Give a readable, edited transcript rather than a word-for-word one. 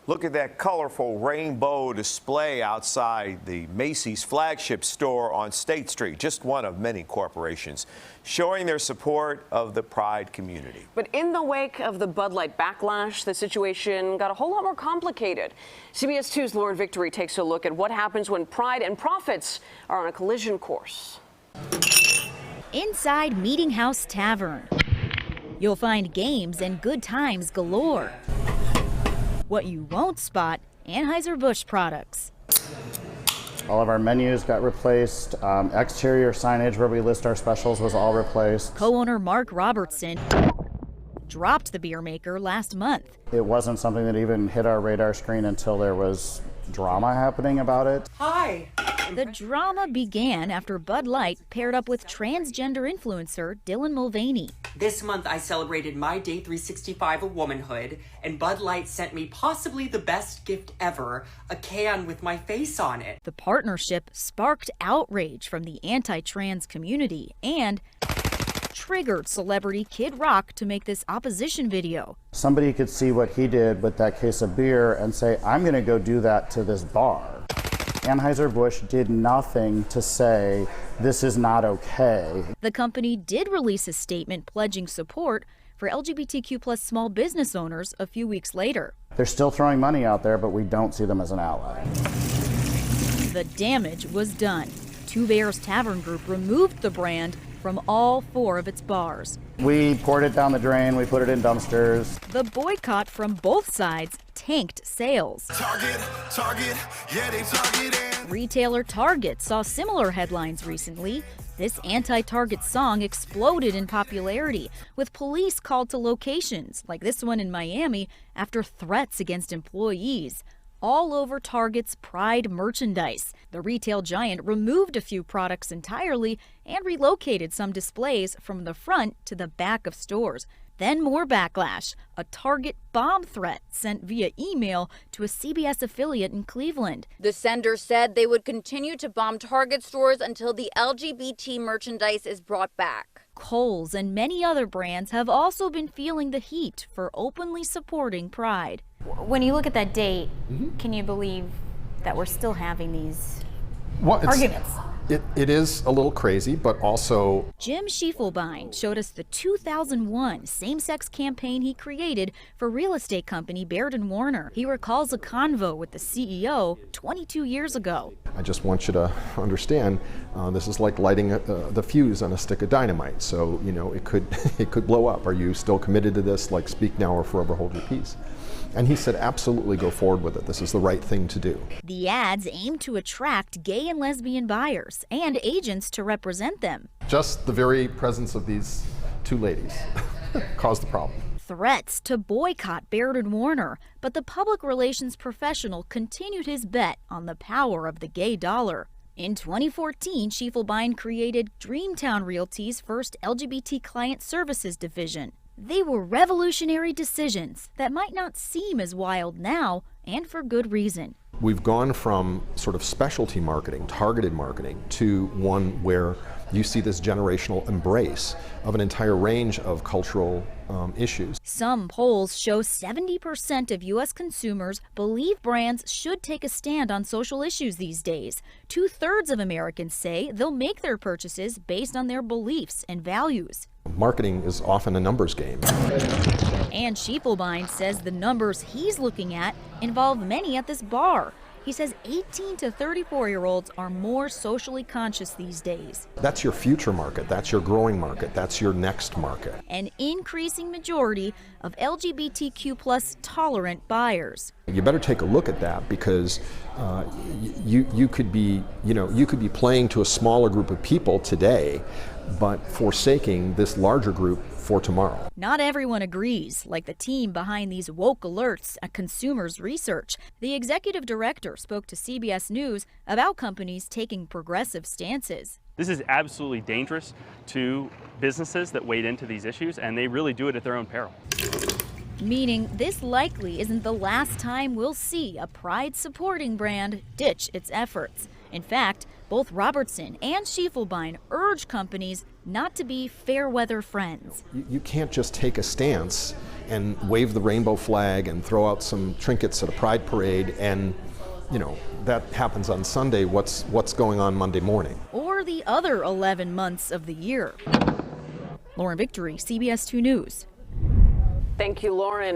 Look at that colorful rainbow display outside the Macy's flagship store on State Street, just one of many corporations showing their support of the Pride community. But in the wake of the Bud Light backlash, the situation got a whole lot more complicated. CBS 2's Lauren Victory takes a look at what happens when pride and profits are on a collision course. Inside Meeting House Tavern, you'll find games and good times galore. What you won't spot, Anheuser-Busch products. All of our menus got replaced. Exterior signage where we list our specials was all replaced. Co-owner Mark Robertson dropped the beer maker last month. It wasn't something that even hit our radar screen until there was drama happening about it. Hi. The drama began after Bud Light paired up with transgender influencer Dylan Mulvaney. This month I celebrated my day 365 of womanhood, and Bud Light sent me possibly the best gift ever, a can with my face on it. The partnership sparked outrage from the anti-trans community and triggered celebrity Kid Rock to make this opposition video. Somebody could see what he did with that case of beer and say, I'm going to go do that to this bar. Anheuser-Busch did nothing to say this is not okay. The company did release a statement pledging support for LGBTQ plus small business owners a few weeks later. They're still throwing money out there, but we don't see them as an ally. The damage was done. Two Bears Tavern Group removed the brand from all 4 of its bars. We poured it down the drain, we put it in dumpsters. The boycott from both sides tanked sales. Target, yeah, they targeting. Retailer Target saw similar headlines recently. This anti-Target song exploded in popularity, with police called to locations, like this one in Miami, after threats against employees. All over Target's Pride merchandise. The retail giant removed a few products entirely and relocated some displays from the front to the back of stores. Then more backlash, a Target bomb threat sent via email to a CBS affiliate in Cleveland. The sender said they would continue to bomb Target stores until the LGBT merchandise is brought back. Kohl's and many other brands have also been feeling the heat for openly supporting Pride. When you look at that date, can you believe that we're still having these Well, arguments? It is a little crazy, but also... Jim Schiefelbein showed us the 2001 same-sex campaign he created for real estate company Baird & Warner. He recalls a convo with the CEO 22 years ago. I just want you to understand, this is like lighting the fuse on a stick of dynamite. So, you know, it could blow up. Are you still committed to this? Like, speak now or forever hold your peace. And he said, absolutely go forward with it. This is the right thing to do. The ads aim to attract gay and lesbian buyers and agents to represent them. Just the very presence of these two ladies caused the problem. Threats to boycott Baird & Warner, but the public relations professional continued his bet on the power of the gay dollar. In 2014, Schiefelbein created Dreamtown Realty's first LGBT client services division. They were revolutionary decisions that might not seem as wild now, and for good reason. We've gone from sort of specialty marketing, targeted marketing, to one where you see this generational embrace of an entire range of cultural issues. Some polls show 70% of U.S. consumers believe brands should take a stand on social issues these days. 2/3 of Americans say they'll make their purchases based on their beliefs and values. Marketing is often a numbers game. And Schiefelbein says the numbers he's looking at involve many at this bar. He says 18 to 34-year-olds are more socially conscious these days. That's your future market. That's your growing market. That's your next market. An increasing majority of LGBTQ plus tolerant buyers. You better take a look at that, because you could be playing to a smaller group of people today, but forsaking this larger group for tomorrow. Not everyone agrees, like the team behind these woke alerts at Consumers Research. The executive director spoke to CBS News about companies taking progressive stances. This is absolutely dangerous to businesses that wade into these issues, and they really do it at their own peril. meaning this likely isn't the last time we'll see a pride-supporting brand ditch its efforts. In fact, both Robertson and Schiefelbein urge companies not to be fair-weather friends. You can't just take a stance and wave the rainbow flag and throw out some trinkets at a pride parade and, that happens on Sunday. What's going on Monday morning? Or the other 11 months of the year. Lauren Victory, CBS 2 News. Thank you, Lauren.